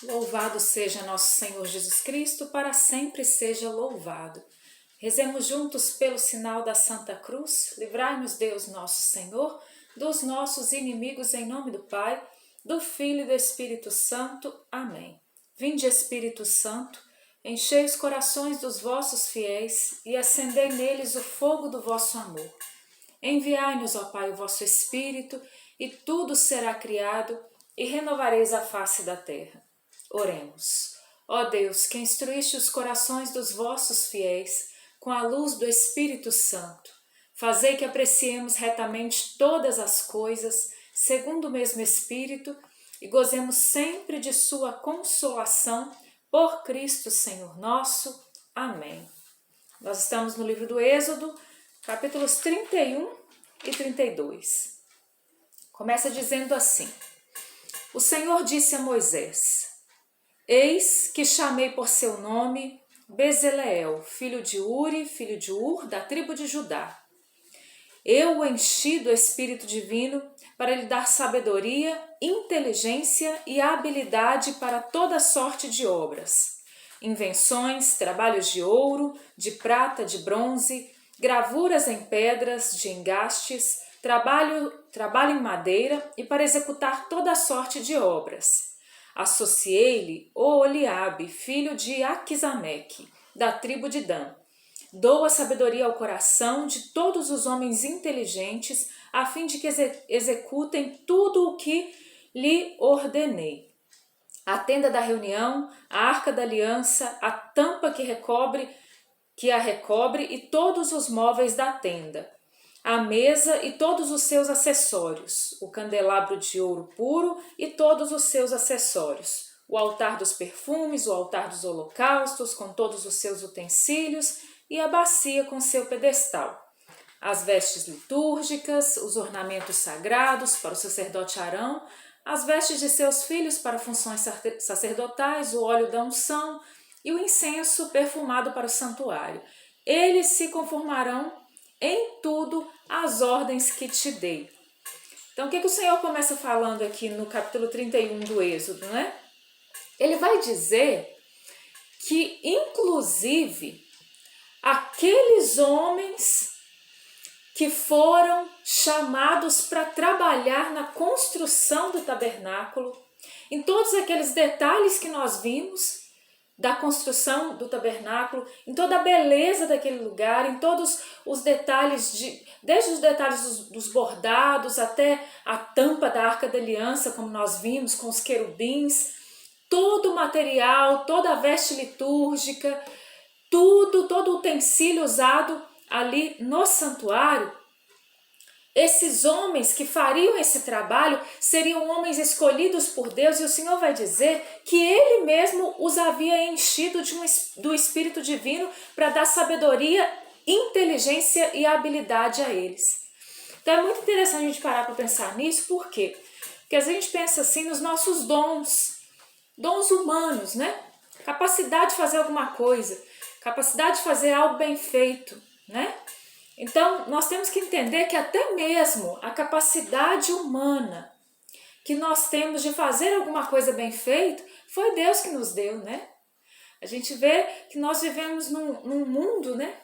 Louvado seja nosso Senhor Jesus Cristo, para sempre seja louvado. Rezemos juntos pelo sinal da Santa Cruz. Livrai-nos, Deus nosso Senhor, dos nossos inimigos, em nome do Pai, do Filho e do Espírito Santo. Amém. Vinde, Espírito Santo, enchei os corações dos vossos fiéis e acendei neles o fogo do vosso amor. Enviai-nos, ó Pai, o vosso Espírito, e tudo será criado, e renovareis a face da terra. Oremos. Ó Deus, que instruíste os corações dos vossos fiéis com a luz do Espírito Santo, fazei que apreciemos retamente todas as coisas, segundo o mesmo Espírito, e gozemos sempre de sua consolação, por Cristo Senhor nosso. Amém. Nós estamos no livro do Êxodo, capítulos 31 e 32. Começa dizendo assim: O Senhor disse a Moisés: Eis que chamei por seu nome Bezaleel, filho de Uri, filho de Ur, da tribo de Judá. Eu o enchi do Espírito Divino para lhe dar sabedoria, inteligência e habilidade para toda sorte de obras, invenções, trabalhos de ouro, de prata, de bronze, gravuras em pedras, de engastes, trabalho em madeira e para executar toda sorte de obras. Associei-lhe Oliabe, filho de Aquisameque, da tribo de Dan. Dou a sabedoria ao coração de todos os homens inteligentes, a fim de que executem tudo o que lhe ordenei. A tenda da reunião, a arca da aliança, a tampa que a recobre e todos os móveis da tenda, a mesa e todos os seus acessórios, o candelabro de ouro puro e todos os seus acessórios, o altar dos perfumes, o altar dos holocaustos com todos os seus utensílios e a bacia com seu pedestal, as vestes litúrgicas, os ornamentos sagrados para o sacerdote Arão, as vestes de seus filhos para funções sacerdotais, o óleo da unção e o incenso perfumado para o santuário. Eles se conformarão em tudo as ordens que te dei. Então, o que o Senhor começa falando aqui no capítulo 31 do Êxodo, né? Ele vai dizer que, inclusive, aqueles homens que foram chamados para trabalhar na construção do tabernáculo, em todos aqueles detalhes que nós vimos da construção do tabernáculo, em toda a beleza daquele lugar, em todos os detalhes, desde os detalhes dos bordados até a tampa da Arca da Aliança, como nós vimos, com os querubins, todo o material, toda a veste litúrgica, todo o utensílio usado ali no santuário. Esses homens que fariam esse trabalho seriam homens escolhidos por Deus, e o Senhor vai dizer que Ele mesmo os havia enchido do Espírito Divino para dar sabedoria, inteligência e habilidade a eles. Então é muito interessante a gente parar para pensar nisso. Por quê? Porque às vezes a gente pensa assim nos nossos dons humanos, né? Capacidade de fazer alguma coisa, capacidade de fazer algo bem feito, né? Então, nós temos que entender que até mesmo a capacidade humana que nós temos de fazer alguma coisa bem feita, foi Deus que nos deu, né? A gente vê que nós vivemos num mundo, né,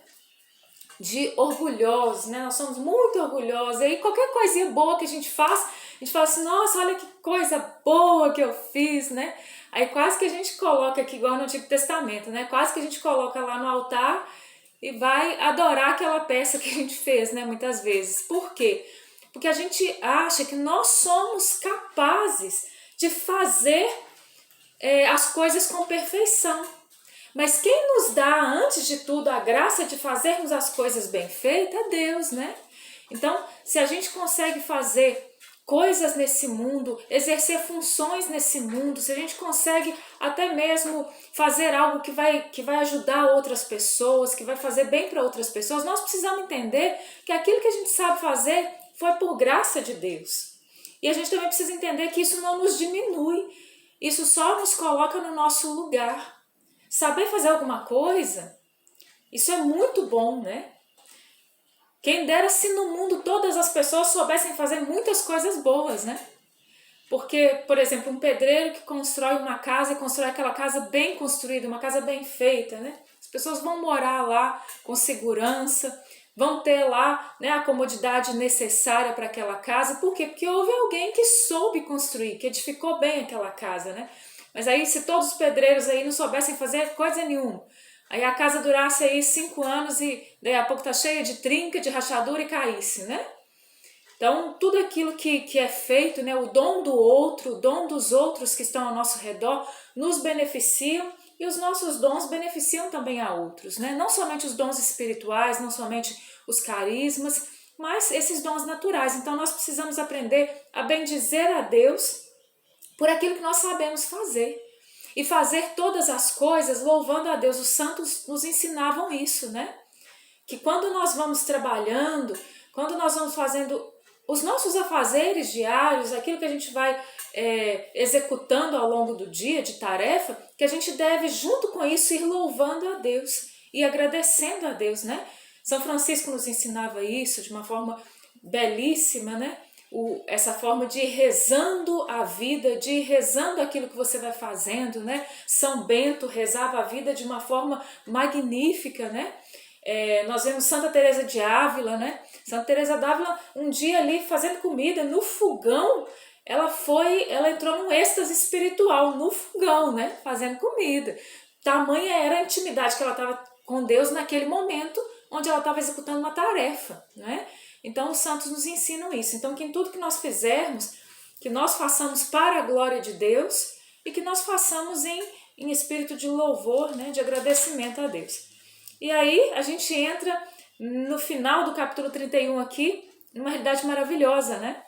de orgulhosos, né? Nós somos muito orgulhosos, e aí qualquer coisinha boa que a gente faz, a gente fala assim, nossa, olha que coisa boa que eu fiz, né? Aí quase que a gente coloca aqui, igual no Antigo Testamento, né? Quase que a gente coloca lá no altar e vai adorar aquela peça que a gente fez, né, muitas vezes. Por quê? Porque a gente acha que nós somos capazes de fazer as coisas com perfeição. Mas quem nos dá, antes de tudo, a graça de fazermos as coisas bem feitas é Deus, né? Então, se a gente consegue fazer coisas nesse mundo, exercer funções nesse mundo, se a gente consegue até mesmo fazer algo que vai ajudar outras pessoas, que vai fazer bem para outras pessoas, nós precisamos entender que aquilo que a gente sabe fazer foi por graça de Deus. E a gente também precisa entender que isso não nos diminui, isso só nos coloca no nosso lugar. Saber fazer alguma coisa, isso é muito bom, né? Quem dera se no mundo todas as pessoas soubessem fazer muitas coisas boas, né? Porque, por exemplo, um pedreiro que constrói uma casa e constrói aquela casa bem construída, uma casa bem feita, né? As pessoas vão morar lá com segurança, vão ter lá, né, a comodidade necessária para aquela casa. Por quê? Porque houve alguém que soube construir, que edificou bem aquela casa, né? Mas aí, se todos os pedreiros aí não soubessem fazer coisa nenhuma, aí a casa durasse aí 5 anos e daí a pouco tá cheia de trinca, de rachadura e caísse, né? Então, tudo aquilo que é feito, né, o dom do outro, o dom dos outros que estão ao nosso redor, nos beneficiam e os nossos dons beneficiam também a outros, né? Não somente os dons espirituais, não somente os carismas, mas esses dons naturais. Então, nós precisamos aprender a bendizer a Deus por aquilo que nós sabemos fazer e fazer todas as coisas louvando a Deus. Os santos nos ensinavam isso, né? Que quando nós vamos trabalhando, quando nós vamos fazendo os nossos afazeres diários, aquilo que a gente vai executando ao longo do dia de tarefa, que a gente deve, junto com isso, ir louvando a Deus e agradecendo a Deus, né? São Francisco nos ensinava isso de uma forma belíssima, né? Essa forma de ir rezando a vida, de ir rezando aquilo que você vai fazendo, né? São Bento rezava a vida de uma forma magnífica, né? Nós vemos Santa Teresa de Ávila, né? Santa Teresa d'Ávila, um dia ali fazendo comida no fogão, ela entrou num êxtase espiritual no fogão, né? Fazendo comida. Tamanha era a intimidade que ela estava com Deus naquele momento, onde ela estava executando uma tarefa, né? Então os santos nos ensinam isso. Então que em tudo que nós fizermos, que nós façamos para a glória de Deus e que nós façamos em espírito de louvor, né? De agradecimento a Deus. E aí a gente entra no final do capítulo 31 aqui, numa realidade maravilhosa, né?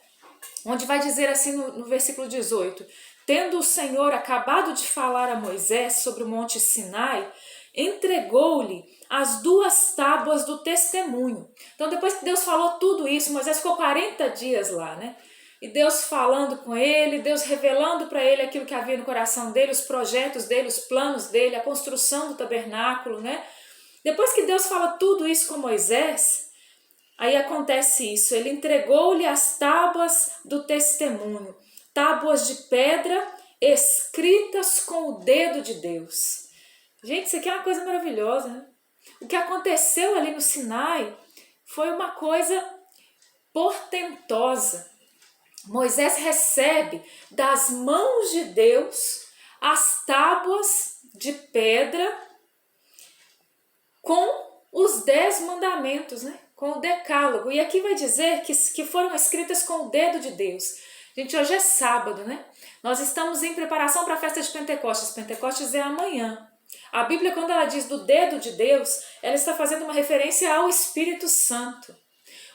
Onde vai dizer assim no versículo 18: tendo o Senhor acabado de falar a Moisés sobre o monte Sinai, entregou-lhe as 2 tábuas do testemunho. Então depois que Deus falou tudo isso, Moisés ficou 40 dias lá, né? E Deus falando com ele, Deus revelando para ele aquilo que havia no coração dele, os projetos dele, os planos dele, a construção do tabernáculo, né? Depois que Deus fala tudo isso com Moisés, aí acontece isso, ele entregou-lhe as tábuas do testemunho, tábuas de pedra escritas com o dedo de Deus. Gente, isso aqui é uma coisa maravilhosa, né? O que aconteceu ali no Sinai foi uma coisa portentosa. Moisés recebe das mãos de Deus as tábuas de pedra com os 10 mandamentos, né? Com o decálogo. E aqui vai dizer que foram escritas com o dedo de Deus. Gente, hoje é sábado, né? Nós estamos em preparação para a festa de Pentecostes. Pentecostes é amanhã. A Bíblia, quando ela diz do dedo de Deus, ela está fazendo uma referência ao Espírito Santo.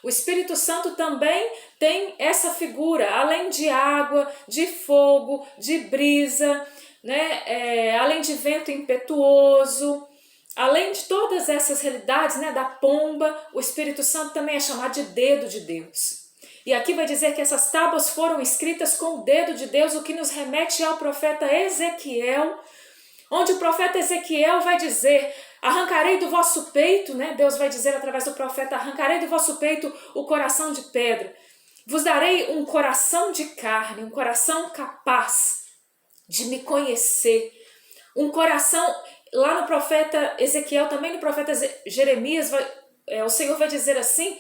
O Espírito Santo também tem essa figura, além de água, de fogo, de brisa, né? Além de vento impetuoso. Além de todas essas realidades, né, da pomba, o Espírito Santo também é chamado de dedo de Deus. E aqui vai dizer que essas tábuas foram escritas com o dedo de Deus, o que nos remete ao profeta Ezequiel, onde o profeta Ezequiel vai dizer: arrancarei do vosso peito, né? Deus vai dizer através do profeta: arrancarei do vosso peito o coração de pedra, vos darei um coração de carne, um coração capaz de me conhecer, um coração. Lá no profeta Ezequiel, também no profeta Jeremias, o Senhor vai dizer assim: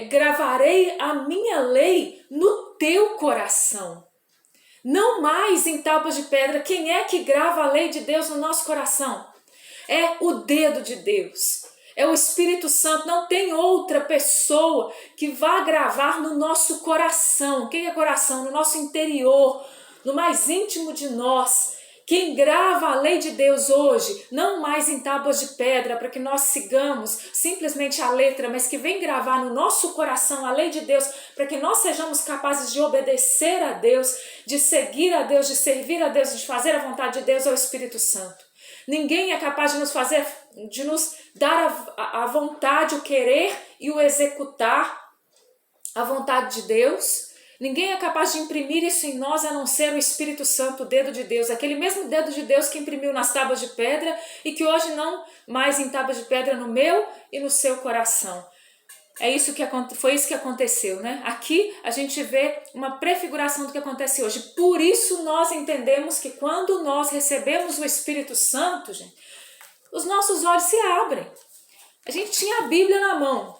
gravarei a minha lei no teu coração. Não mais em tábuas de pedra. Quem é que grava a lei de Deus no nosso coração? É o dedo de Deus. É o Espírito Santo. Não tem outra pessoa que vá gravar no nosso coração. O que é coração? No nosso interior, no mais íntimo de nós. Quem grava a lei de Deus hoje, não mais em tábuas de pedra, para que nós sigamos simplesmente a letra, mas que vem gravar no nosso coração a lei de Deus, para que nós sejamos capazes de obedecer a Deus, de seguir a Deus, de servir a Deus, de fazer a vontade de Deus, é o Espírito Santo. Ninguém é capaz de nos dar a vontade, o querer e o executar a vontade de Deus. Ninguém é capaz de imprimir isso em nós a não ser o Espírito Santo, o dedo de Deus, aquele mesmo dedo de Deus que imprimiu nas tábuas de pedra e que hoje não mais em tábuas de pedra no meu e no seu coração. Foi isso que aconteceu, né? Aqui a gente vê uma prefiguração do que acontece hoje. Por isso nós entendemos que quando nós recebemos o Espírito Santo, gente, os nossos olhos se abrem. A gente tinha a Bíblia na mão.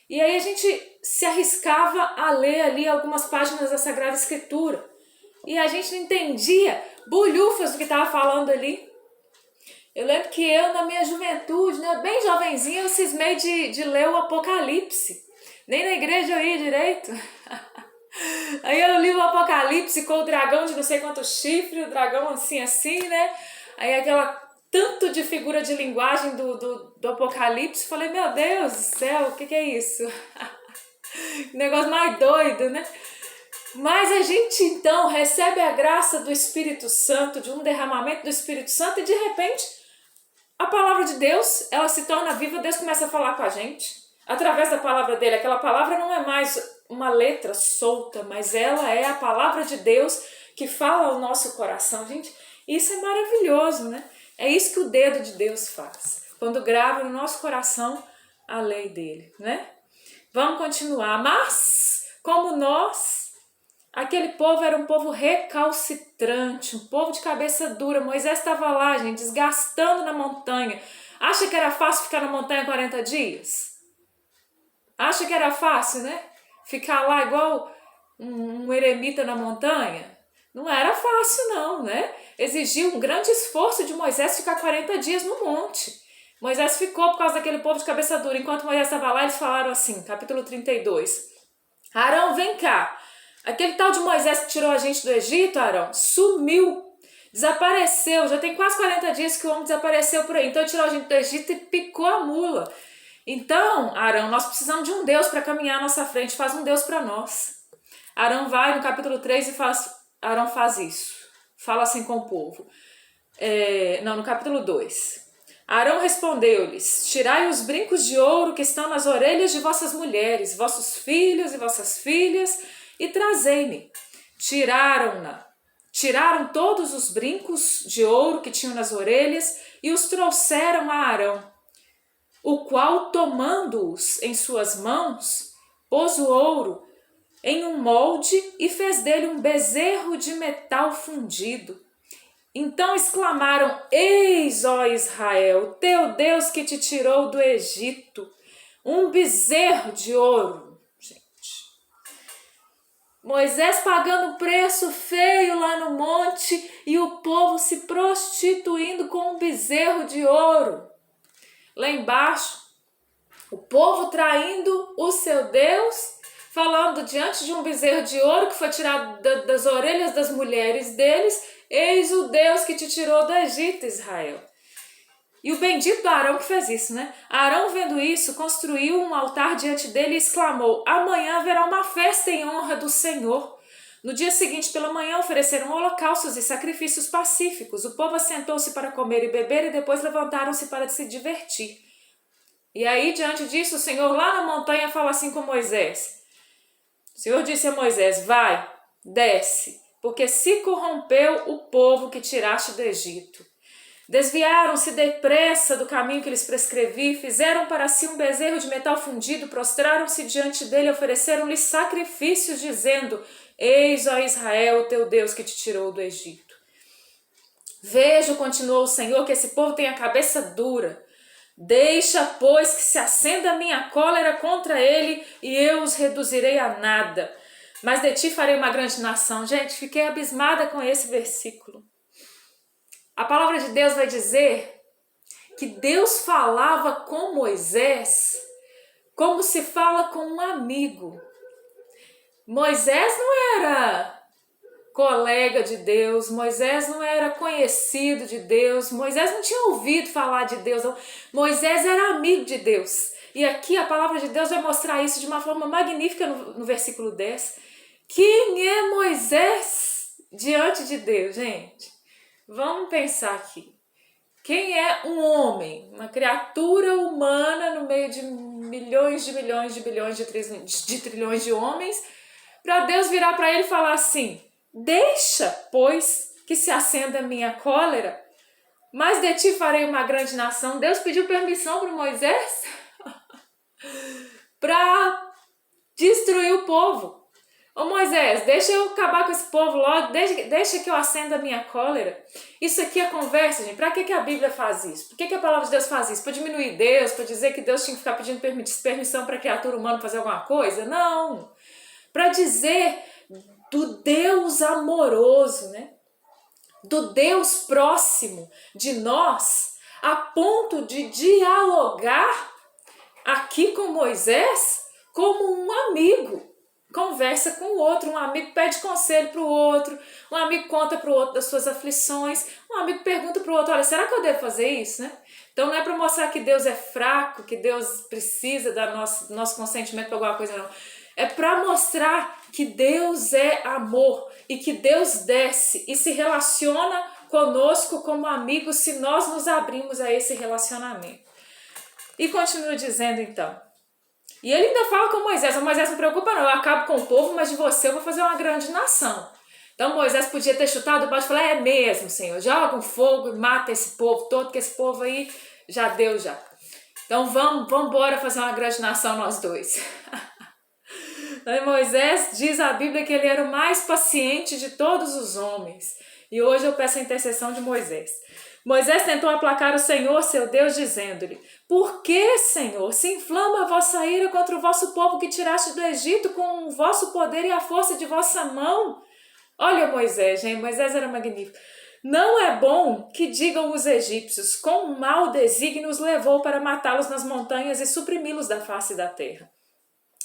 E aí a gente se arriscava a ler ali algumas páginas da Sagrada Escritura. E a gente não entendia bolhufas do que estava falando ali. Eu lembro que eu, na minha juventude, né, bem jovenzinha, eu cismei de ler o Apocalipse. Nem na igreja eu ia direito. Aí eu li o Apocalipse com o dragão de não sei quantos chifres, o dragão assim, né? Aí aquela tanto de figura de linguagem do Apocalipse, falei, meu Deus do céu, o que é isso? Negócio mais doido, né? Mas a gente então recebe a graça do Espírito Santo, de um derramamento do Espírito Santo, e de repente a palavra de Deus, ela se torna viva, Deus começa a falar com a gente, através da palavra dele. Aquela palavra não é mais uma letra solta, mas ela é a palavra de Deus que fala ao nosso coração. Gente, isso é maravilhoso, né? É isso que o dedo de Deus faz, quando grava no nosso coração a lei dele, né? Vamos continuar. Mas, como nós, aquele povo era um povo recalcitrante, um povo de cabeça dura. Moisés estava lá, gente, desgastando na montanha. Acha que era fácil ficar na montanha 40 dias? Acha que era fácil, né? Ficar lá igual um eremita na montanha? Não era fácil não, né? Exigiu um grande esforço de Moisés ficar 40 dias no monte. Moisés ficou por causa daquele povo de cabeça dura. Enquanto Moisés estava lá, eles falaram assim, capítulo 32. Arão, vem cá. Aquele tal de Moisés que tirou a gente do Egito, Arão, sumiu. Desapareceu. Já tem quase 40 dias que o homem desapareceu por aí. Então ele tirou a gente do Egito e picou a mula. Então, Arão, nós precisamos de um Deus para caminhar à nossa frente. Faz um Deus para nós. Arão vai no capítulo 3 e Arão faz isso. Fala assim com o povo. No capítulo 2. Arão respondeu-lhes: tirai os brincos de ouro que estão nas orelhas de vossas mulheres, vossos filhos e vossas filhas, e trazei-me. Tiraram todos os brincos de ouro que tinham nas orelhas e os trouxeram a Arão, o qual, tomando-os em suas mãos, pôs o ouro em um molde e fez dele um bezerro de metal fundido. Então exclamaram: eis, ó Israel, teu Deus que te tirou do Egito, um bezerro de ouro. Gente, Moisés pagando um preço feio lá no monte e o povo se prostituindo com um bezerro de ouro. Lá embaixo, o povo traindo o seu Deus, falando diante de um bezerro de ouro que foi tirado das orelhas das mulheres deles: eis o Deus que te tirou do Egito, Israel. E o bendito Arão que fez isso, né? Arão, vendo isso, construiu um altar diante dele e exclamou: amanhã haverá uma festa em honra do Senhor. No dia seguinte, pela manhã, ofereceram holocaustos e sacrifícios pacíficos. O povo assentou-se para comer e beber e depois levantaram-se para se divertir. E aí, diante disso, o Senhor lá na montanha fala assim com Moisés. O Senhor disse a Moisés: vai, desce, porque se corrompeu o povo que tiraste do Egito. Desviaram-se depressa do caminho que lhes prescrevi, fizeram para si um bezerro de metal fundido, prostraram-se diante dele e ofereceram-lhe sacrifícios, dizendo: eis, ó Israel, teu Deus que te tirou do Egito. Vejo, continuou o Senhor, que esse povo tem a cabeça dura. Deixa, pois, que se acenda a minha cólera contra ele e eu os reduzirei a nada. Mas de ti farei uma grande nação. Gente, fiquei abismada com esse versículo. A palavra de Deus vai dizer que Deus falava com Moisés como se fala com um amigo. Moisés não era colega de Deus, Moisés não era conhecido de Deus, Moisés não tinha ouvido falar de Deus, Moisés era amigo de Deus. E aqui a palavra de Deus vai mostrar isso de uma forma magnífica no versículo 10. Quem é Moisés diante de Deus, gente? Vamos pensar aqui. Quem é um homem, uma criatura humana no meio de milhões de milhões de bilhões de trilhões de homens, para Deus virar para ele e falar assim: deixa, pois, que se acenda a minha cólera, mas de ti farei uma grande nação. Deus pediu permissão para Moisés? para destruir o povo. Ô Moisés, deixa eu acabar com esse povo logo, deixa que eu acenda a minha cólera. Isso aqui é conversa, gente. Para que a Bíblia faz isso? Por que a palavra de Deus faz isso? Para diminuir Deus, para dizer que Deus tinha que ficar pedindo permissão para a criatura humana fazer alguma coisa? Não. Para dizer do Deus amoroso, né? Do Deus próximo de nós, a ponto de dialogar aqui com Moisés como um amigo. Conversa com o outro, um amigo pede conselho para o outro, um amigo conta para o outro das suas aflições, um amigo pergunta para o outro, olha, será que eu devo fazer isso, né? Então não é para mostrar que Deus é fraco, que Deus precisa do nosso consentimento para alguma coisa, não. É para mostrar que Deus é amor e que Deus desce e se relaciona conosco como amigo se nós nos abrimos a esse relacionamento. E continua dizendo então, e ele ainda fala com Moisés, Moisés não preocupa não, eu acabo com o povo, mas de você eu vou fazer uma grande nação. Então Moisés podia ter chutado o balde e falar, é mesmo, Senhor, joga um fogo e mata esse povo todo, que esse povo aí já deu já. Então vamos embora fazer uma grande nação nós dois. Então, Moisés diz a Bíblia que ele era o mais paciente de todos os homens. E hoje eu peço a intercessão de Moisés. Moisés tentou aplacar o Senhor, seu Deus, dizendo-lhe, por que, Senhor, se inflama a vossa ira contra o vosso povo que tiraste do Egito com o vosso poder e a força de vossa mão? Olha Moisés, gente, Moisés era magnífico. Não é bom que digam os egípcios, com mau desígnio os levou para matá-los nas montanhas e suprimi-los da face da terra.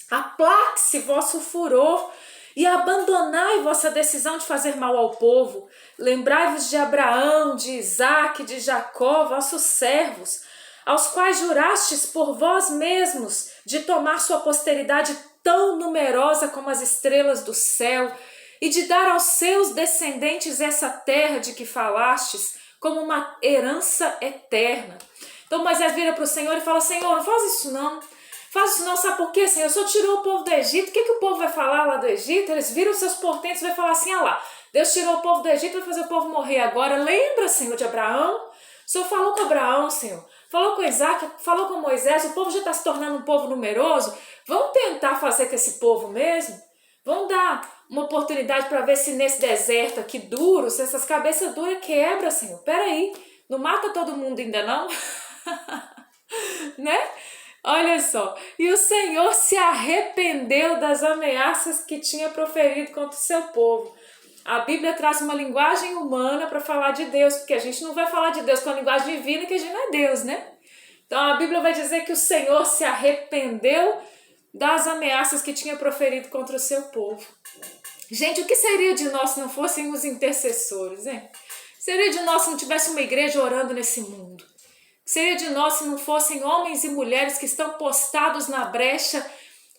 Aplaque-se vosso furor e abandonai vossa decisão de fazer mal ao povo. Lembrai-vos de Abraão, de Isaque, de Jacó, vossos servos, aos quais jurastes por vós mesmos de tomar sua posteridade tão numerosa como as estrelas do céu e de dar aos seus descendentes essa terra de que falastes como uma herança eterna. Então Moisés vira para o Senhor e fala, Senhor, não faz isso não. Faz isso não, sabe por quê, Senhor? O Senhor tirou o povo do Egito, o que o povo vai falar lá do Egito? Eles viram seus portentos e vai falar assim, lá, Deus tirou o povo do Egito, vai fazer o povo morrer agora. Lembra, Senhor, de Abraão? O Senhor falou com Abraão, Senhor, falou com Isaac, falou com Moisés, o povo já está se tornando um povo numeroso. Vamos tentar fazer com esse povo mesmo? Vamos dar uma oportunidade para ver se nesse deserto aqui duro, se essas cabeças duras quebra, Senhor. Peraí, não mata todo mundo ainda não? Né? Olha só, e o Senhor se arrependeu das ameaças que tinha proferido contra o seu povo. A Bíblia traz uma linguagem humana para falar de Deus, porque a gente não vai falar de Deus com a linguagem divina, que a gente não é Deus, né? Então a Bíblia vai dizer que o Senhor se arrependeu das ameaças que tinha proferido contra o seu povo. Gente, o que seria de nós se não fossem os intercessores, hein? Seria de nós se não tivesse uma igreja orando nesse mundo? Seria de nós se não fossem homens e mulheres que estão postados na brecha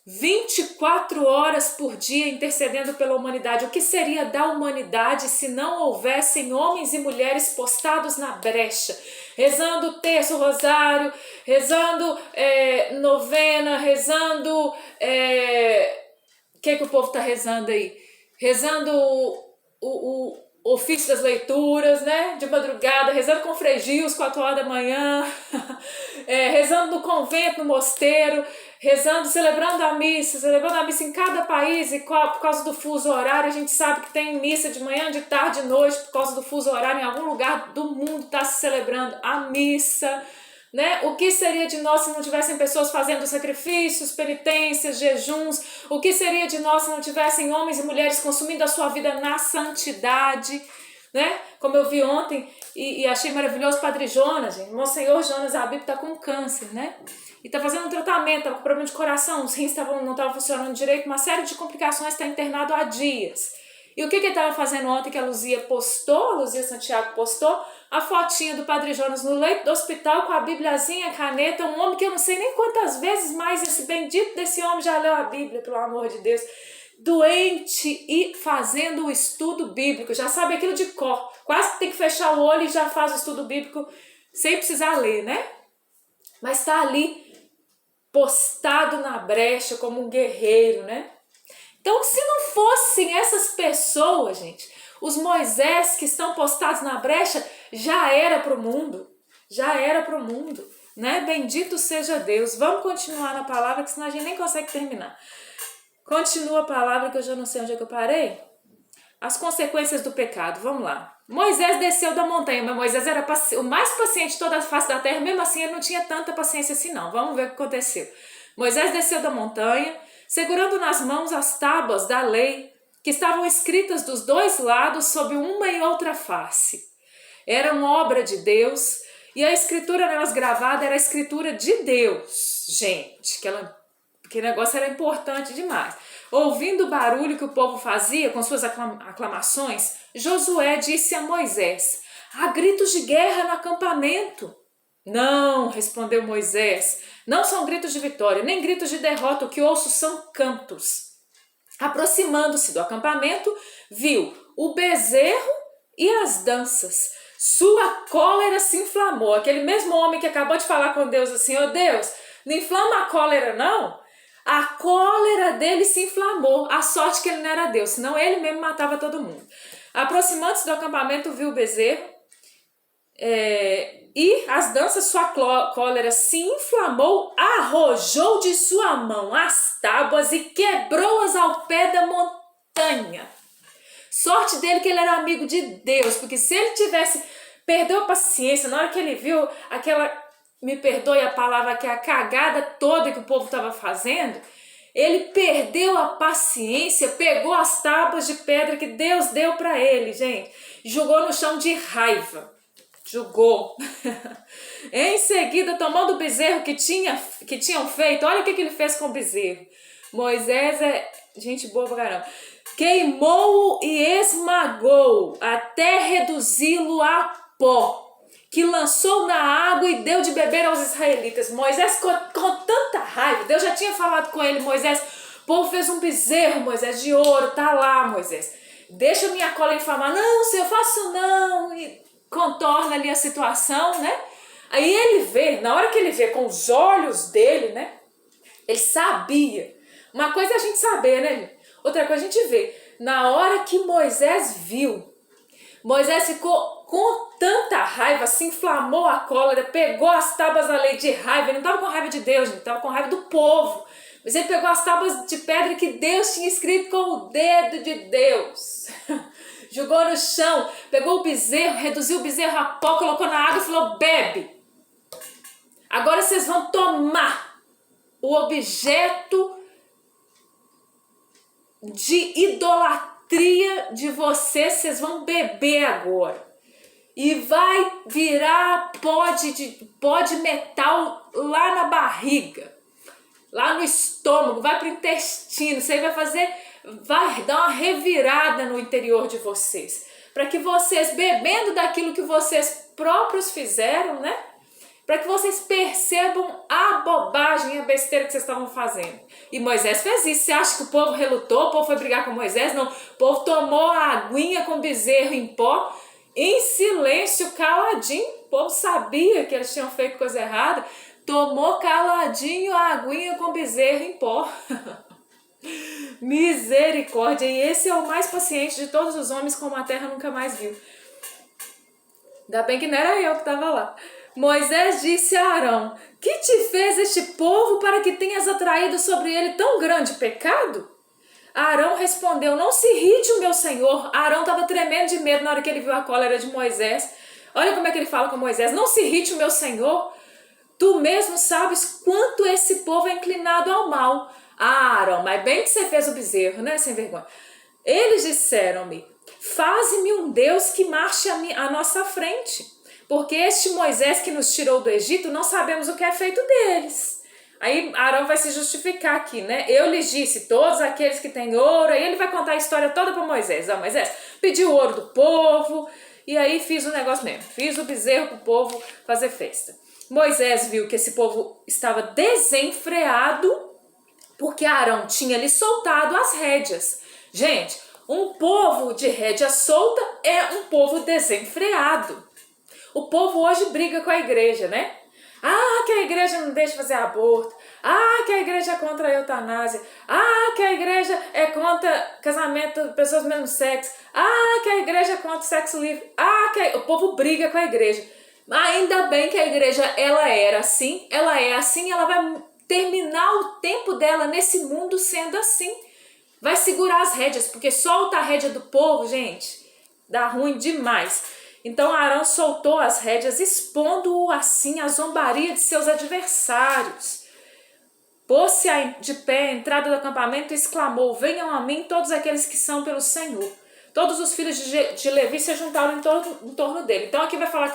24 horas por dia intercedendo pela humanidade? O que seria da humanidade se não houvessem homens e mulheres postados na brecha, rezando o terço, o rosário, rezando novena, rezando... O que o povo está rezando aí? Rezando o ofício das leituras, né? De madrugada, rezando com Frei Gil às 4 horas da manhã, rezando no convento, no mosteiro, rezando, celebrando a missa em cada país, e por causa do fuso horário, a gente sabe que tem missa de manhã, de tarde, de noite, por causa do fuso horário, em algum lugar do mundo está se celebrando a missa, né? O que seria de nós se não tivessem pessoas fazendo sacrifícios, penitências, jejuns? O que seria de nós se não tivessem homens e mulheres consumindo a sua vida na santidade, né? Como eu vi ontem e achei maravilhoso, Padre Jonas, gente, Monsenhor Jonas Abib está com câncer, né? E está fazendo um tratamento, estava com problema de coração, os rins não estavam funcionando direito, uma série de complicações, está internado há dias. E o que ele estava fazendo ontem que a Luzia Santiago postou? A fotinha do Padre Jonas no leito do hospital com a bibliazinha, a caneta, um homem que eu não sei nem quantas vezes mais esse bendito desse homem já leu a Bíblia, pelo amor de Deus, doente e fazendo o estudo bíblico, já sabe aquilo de cor, quase tem que fechar o olho e já faz o estudo bíblico sem precisar ler, né? Mas está ali postado na brecha como um guerreiro, né? Então, se não fossem essas pessoas, gente, os Moisés que estão postados na brecha, já era para o mundo. né? Bendito seja Deus. Vamos continuar na palavra, que senão a gente nem consegue terminar. Continua a palavra, que eu já não sei onde é que eu parei. As consequências do pecado, vamos lá. Moisés desceu da montanha, mas Moisés era o mais paciente de toda a face da terra, mesmo assim ele não tinha tanta paciência assim não. Vamos ver o que aconteceu. Moisés desceu da montanha, segurando nas mãos as tábuas da lei, que estavam escritas dos dois lados sob uma e outra face. Eram obra de Deus, e a escritura nelas gravada era a escritura de Deus. Gente, que negócio era importante demais. Ouvindo o barulho que o povo fazia com suas aclamações, Josué disse a Moisés: há gritos de guerra no acampamento. Não, respondeu Moisés, não são gritos de vitória, nem gritos de derrota, o que ouço são cantos. Aproximando-se do acampamento, viu o bezerro e as danças. Sua cólera se inflamou. Aquele mesmo homem que acabou de falar com Deus assim: ô Deus, não inflama a cólera não? A cólera dele se inflamou. A sorte que ele não era Deus, senão ele mesmo matava todo mundo. Aproximando-se do acampamento, viu o bezerro e as danças. Sua cólera se inflamou, arrojou de sua mão as tábuas e quebrou-as ao pé da montanha. Sorte dele que ele era amigo de Deus, porque se ele perdeu a paciência, na hora que ele viu aquela, me perdoe a palavra, que é a cagada toda que o povo estava fazendo, ele perdeu a paciência, pegou as tábuas de pedra que Deus deu para ele, gente, jogou no chão de raiva. Jogou. Em seguida, tomando o bezerro que tinham feito, olha o que ele fez com o bezerro. Moisés é gente boa pra caramba. Queimou-o e esmagou, até reduzi-lo a pó, que lançou na água e deu de beber aos israelitas. Moisés, com tanta raiva, Deus já tinha falado com ele: Moisés, o povo fez um bezerro, Moisés, de ouro, tá lá, Moisés. Deixa minha cola inflamar. Não, Senhor, eu faço não. E contorna ali a situação, né? Aí ele vê, na hora que ele vê com os olhos dele, né? Ele sabia. Uma coisa é a gente saber, né, gente? Outra coisa a gente vê. Na hora que Moisés viu, Moisés ficou com tanta raiva, se inflamou a cólera, pegou as tábuas da lei de raiva. Ele não estava com raiva de Deus, ele estava com raiva do povo. Mas ele pegou as tábuas de pedra que Deus tinha escrito com o dedo de Deus. Jogou no chão, pegou o bezerro, reduziu o bezerro a pó, colocou na água e falou: bebe. Agora vocês vão tomar o objeto de idolatria de vocês vão beber agora. E vai virar pó de metal lá na barriga, lá no estômago, vai para o intestino. Isso aí vai dar uma revirada no interior de vocês. Para que vocês, bebendo daquilo que vocês próprios fizeram, né? Para que vocês percebam a bobagem e a besteira que vocês estavam fazendo. E Moisés fez isso. Você acha que o povo relutou? O povo foi brigar com Moisés? Não. O povo tomou a aguinha com bezerro em pó, em silêncio, caladinho. O povo sabia que eles tinham feito coisa errada. Tomou caladinho a aguinha com bezerro em pó. Misericórdia. E esse é o mais paciente de todos os homens, como a terra nunca mais viu. Ainda bem que não era eu que estava lá. Moisés disse a Arão: que te fez este povo para que tenhas atraído sobre ele tão grande pecado? Arão respondeu: não se irrite o meu senhor. Arão estava tremendo de medo na hora que ele viu a cólera de Moisés. Olha como é que ele fala com Moisés: não se irrite o meu senhor. Tu mesmo sabes quanto esse povo é inclinado ao mal. Ah, Arão, mas bem que você fez o bezerro, né, sem vergonha. Eles disseram-me: faze-me um Deus que marche à nossa frente. Porque este Moisés que nos tirou do Egito, não sabemos o que é feito deles. Aí Arão vai se justificar aqui, né? Eu lhes disse, todos aqueles que têm ouro, aí ele vai contar a história toda para Moisés. Ó, Moisés, pedi o ouro do povo, e aí fiz o negócio mesmo. Fiz o bezerro para o povo fazer festa. Moisés viu que esse povo estava desenfreado, porque Arão tinha lhe soltado as rédeas. Gente, um povo de rédea solta é um povo desenfreado. O povo hoje briga com a igreja, né? Ah, que a igreja não deixa fazer aborto. Ah, que a igreja é contra a eutanásia. Ah, que a igreja é contra casamento de pessoas do mesmo sexo. Ah, que a igreja é contra o sexo livre. O povo briga com a igreja. Ainda bem que a igreja, ela era assim, ela é assim, ela vai terminar o tempo dela nesse mundo sendo assim. Vai segurar as rédeas, porque solta a rédea do povo, gente, dá ruim demais. Então Arão soltou as rédeas, expondo-o assim à zombaria de seus adversários. Pôs-se de pé à entrada do acampamento e exclamou: venham a mim todos aqueles que são pelo Senhor. Todos os filhos de Levi se juntaram em torno dele. Então aqui vai falar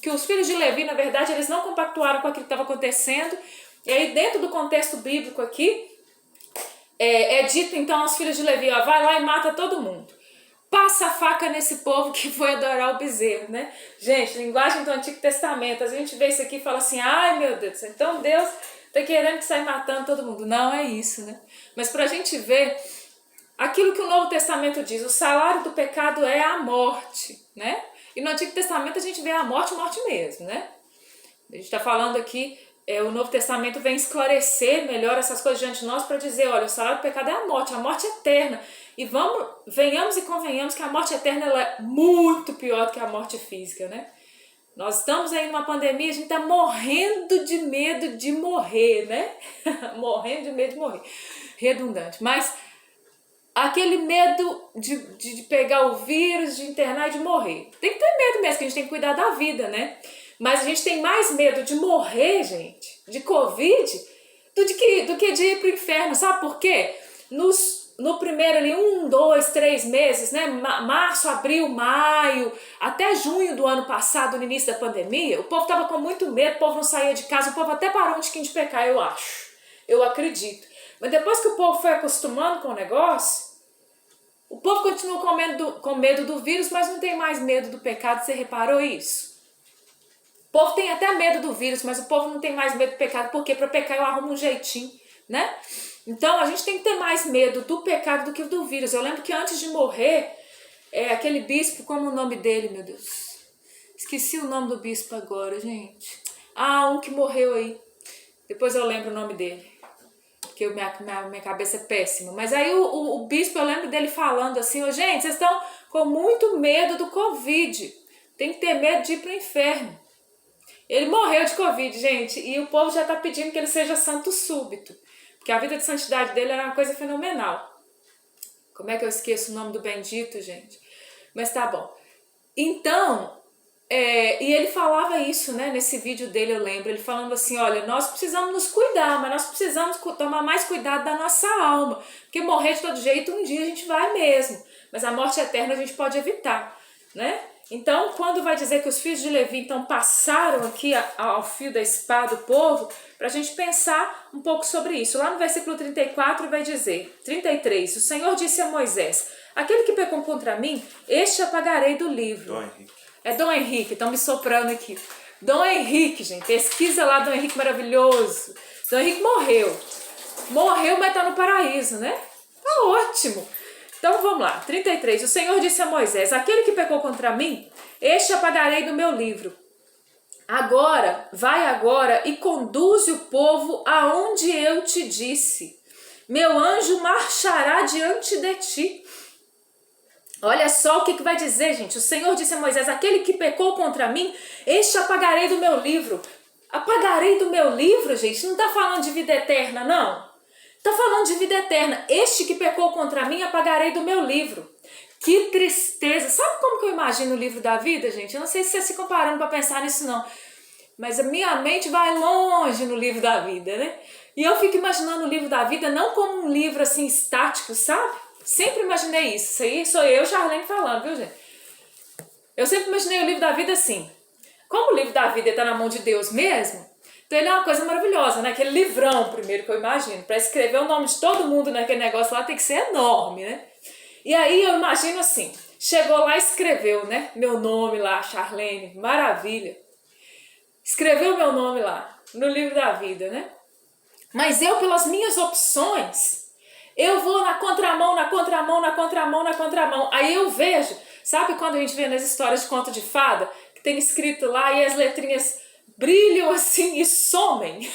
que os filhos de Levi, na verdade, eles não compactuaram com aquilo que estava acontecendo. E aí dentro do contexto bíblico aqui, é dito então aos filhos de Levi: ó, vai lá e mata todo mundo. Passa a faca nesse povo que foi adorar o bezerro, né? Gente, linguagem do Antigo Testamento. A gente vê isso aqui e fala assim: ai meu Deus, então Deus tá querendo que saia matando todo mundo. Não é isso, né? Mas pra gente ver aquilo que o Novo Testamento diz, o salário do pecado é a morte, né? E no Antigo Testamento a gente vê a morte mesmo, né? A gente está falando aqui, o Novo Testamento vem esclarecer melhor essas coisas diante de nós para dizer, olha, o salário do pecado é a morte eterna. E venhamos e convenhamos que a morte eterna ela é muito pior do que a morte física, né? Nós estamos aí numa pandemia, a gente está morrendo de medo de morrer, né? Morrendo de medo de morrer. Redundante. Mas aquele medo de pegar o vírus, de internar e de morrer. Tem que ter medo mesmo, que a gente tem que cuidar da vida, né? Mas a gente tem mais medo de morrer, gente, de Covid, do que de ir pro inferno. Sabe por quê? No primeiro ali, 1, 2, 3 meses, né? Março, abril, maio, até junho do ano passado, no início da pandemia, o povo tava com muito medo, o povo não saía de casa, o povo até parou um tiquinho de pecar, eu acho. Eu acredito. Mas depois que o povo foi acostumando com o negócio, o povo continua com medo do vírus, mas não tem mais medo do pecado. Você reparou isso? O povo tem até medo do vírus, mas o povo não tem mais medo do pecado. Porque para pecar eu arrumo um jeitinho, né? Então a gente tem que ter mais medo do pecado do que do vírus. Eu lembro que antes de morrer, aquele bispo, como o nome dele, meu Deus? Esqueci o nome do bispo agora, gente. Um que morreu aí. Depois eu lembro o nome dele. Porque minha cabeça é péssima. Mas aí o bispo, eu lembro dele falando assim, gente, vocês estão com muito medo do Covid. Tem que ter medo de ir pro inferno. Ele morreu de Covid, gente, e o povo já está pedindo que ele seja santo súbito. Porque a vida de santidade dele era uma coisa fenomenal. Como é que eu esqueço o nome do bendito, gente? Mas tá bom. Então, e ele falava isso, né, nesse vídeo dele, eu lembro, ele falando assim, olha, nós precisamos nos cuidar, mas nós precisamos tomar mais cuidado da nossa alma, porque morrer de todo jeito um dia a gente vai mesmo, mas a morte eterna a gente pode evitar, né? Então, quando vai dizer que os filhos de Levi então passaram aqui ao fio da espada do povo, para a gente pensar um pouco sobre isso. Lá no versículo 34 vai dizer, 33, o Senhor disse a Moisés, aquele que pecou contra mim, este apagarei do livro. Dom Henrique. É Dom Henrique, estão me soprando aqui. Dom Henrique, gente, pesquisa lá, Dom Henrique maravilhoso. Dom Henrique morreu, mas está no paraíso, né? Tá ótimo. Então vamos lá, 33. O Senhor disse a Moisés, aquele que pecou contra mim, este apagarei do meu livro. Vai agora e conduze o povo aonde eu te disse. Meu anjo marchará diante de ti. Olha só o que vai dizer, gente. O Senhor disse a Moisés, aquele que pecou contra mim, este apagarei do meu livro. Apagarei do meu livro, gente? Não está falando de vida eterna, não. Está falando de vida eterna. Este que pecou contra mim, apagarei do meu livro. Que tristeza. Sabe como que eu imagino o livro da vida, gente? Eu não sei se você se comparando para pensar nisso, não. Mas a minha mente vai longe no livro da vida, né? E eu fico imaginando o livro da vida não como um livro assim estático, sabe? Sempre imaginei isso. Isso aí sou eu, Charlene, falando, viu, gente? Eu sempre imaginei o livro da vida assim. Como o livro da vida está na mão de Deus mesmo, então ele é uma coisa maravilhosa, né? Aquele livrão, primeiro, que eu imagino. Para escrever o nome de todo mundo naquele negócio lá tem que ser enorme, né? E aí eu imagino assim, chegou lá e escreveu, né? Meu nome lá, Charlene, maravilha. Escreveu meu nome lá, no livro da vida, né? Mas eu, pelas minhas opções, eu vou na contramão. Aí eu vejo, sabe quando a gente vê nas histórias de conto de fada, que tem escrito lá e as letrinhas brilham assim e somem?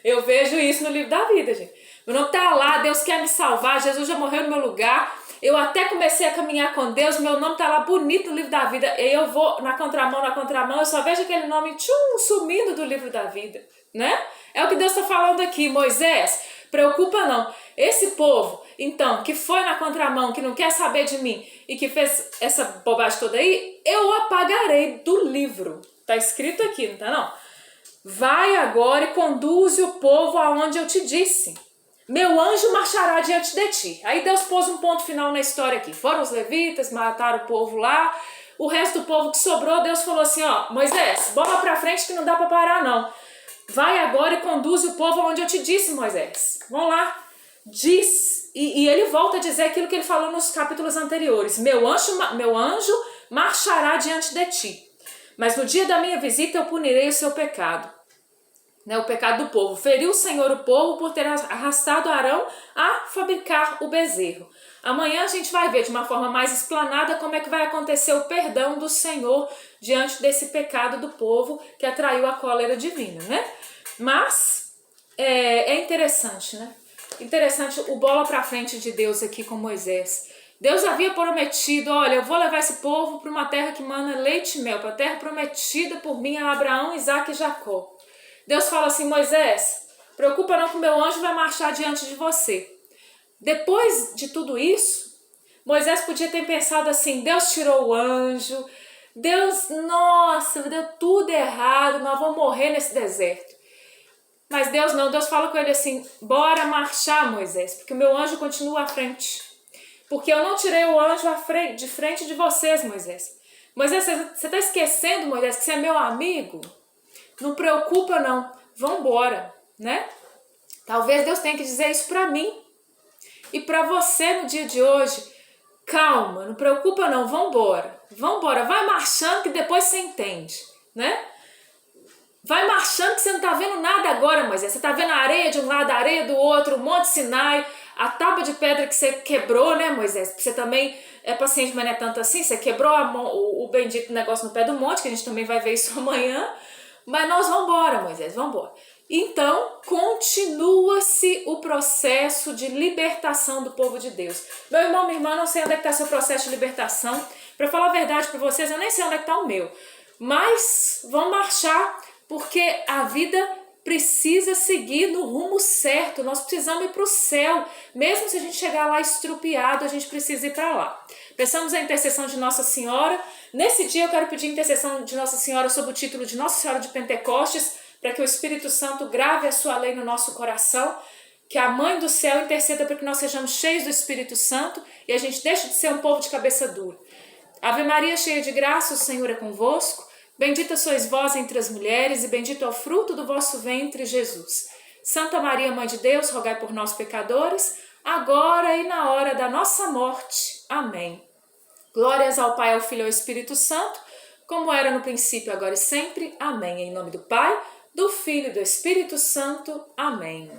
Eu vejo isso no livro da vida, gente. Meu nome tá lá, Deus quer me salvar, Jesus já morreu no meu lugar. eu até comecei a caminhar com Deus, meu nome tá lá bonito no livro da vida, e eu vou na contramão, eu só vejo aquele nome sumindo do livro da vida, né? É o que Deus está falando aqui, Moisés, preocupa não. Esse povo, então, que foi na contramão, que não quer saber de mim e que fez essa bobagem toda aí, eu apagarei do livro. Tá escrito aqui, não tá não? Vai agora e conduze o povo aonde eu te disse. Meu anjo marchará diante de ti. Aí Deus pôs um ponto final na história aqui. Foram os levitas, mataram o povo lá. O resto do povo que sobrou, Deus falou assim, ó, Moisés, bola pra frente que não dá pra parar não. Vai agora e conduze o povo aonde eu te disse, Moisés. Vamos lá. Diz, e ele volta a dizer aquilo que ele falou nos capítulos anteriores. Meu anjo marchará diante de ti. Mas no dia da minha visita eu punirei o seu pecado. O pecado do povo. Feriu o Senhor o povo por ter arrastado Arão a fabricar o bezerro. Amanhã a gente vai ver de uma forma mais explanada como é que vai acontecer o perdão do Senhor diante desse pecado do povo que atraiu a cólera divina, né? Mas é interessante, né? Interessante o bola pra frente de Deus aqui com Moisés. Deus havia prometido, olha, eu vou levar esse povo para uma terra que mana leite e mel, para a terra prometida por mim a Abraão, Isaque e Jacó. Deus fala assim, Moisés, preocupa não que o meu anjo vai marchar diante de você. Depois de tudo isso, Moisés podia ter pensado assim, Deus tirou o anjo, Deus, nossa, deu tudo errado, nós vamos morrer nesse deserto. Mas Deus não, Deus fala com ele assim, bora marchar, Moisés, porque o meu anjo continua à frente. Porque eu não tirei o anjo de frente de vocês, Moisés. Moisés, você está esquecendo, Moisés, que você é meu amigo? Não preocupa não, vambora, né? Talvez Deus tenha que dizer isso para mim e para você no dia de hoje. Calma, não preocupa não, vambora, vai marchando que depois você entende, né? Vai marchando que você não tá vendo nada agora, Moisés. Você tá vendo a areia de um lado, a areia do outro, o Monte Sinai, a tábua de pedra que você quebrou, né, Moisés? Você também é paciente, mas não é tanto assim. Você quebrou o bendito negócio no pé do monte, que a gente também vai ver isso amanhã. Mas nós vamos embora, Moisés, vamos embora. Então, continua-se o processo de libertação do povo de Deus. Meu irmão, minha irmã, não sei onde é que está seu processo de libertação. Para falar a verdade para vocês, eu nem sei onde é que está o meu. Mas vamos marchar, porque a vida precisa seguir no rumo certo. Nós precisamos ir para o céu. Mesmo se a gente chegar lá estrupiado, a gente precisa ir para lá. Peçamos a intercessão de Nossa Senhora. Nesse dia eu quero pedir a intercessão de Nossa Senhora sob o título de Nossa Senhora de Pentecostes, para que o Espírito Santo grave a sua lei no nosso coração, que a Mãe do Céu interceda para que nós sejamos cheios do Espírito Santo e a gente deixe de ser um povo de cabeça dura. Ave Maria, cheia de graça, o Senhor é convosco. Bendita sois vós entre as mulheres e bendito é o fruto do vosso ventre, Jesus. Santa Maria, Mãe de Deus, rogai por nós pecadores, agora e na hora da nossa morte. Amém. Glórias ao Pai, ao Filho e ao Espírito Santo, como era no princípio, agora e sempre. Amém. Em nome do Pai, do Filho e do Espírito Santo. Amém.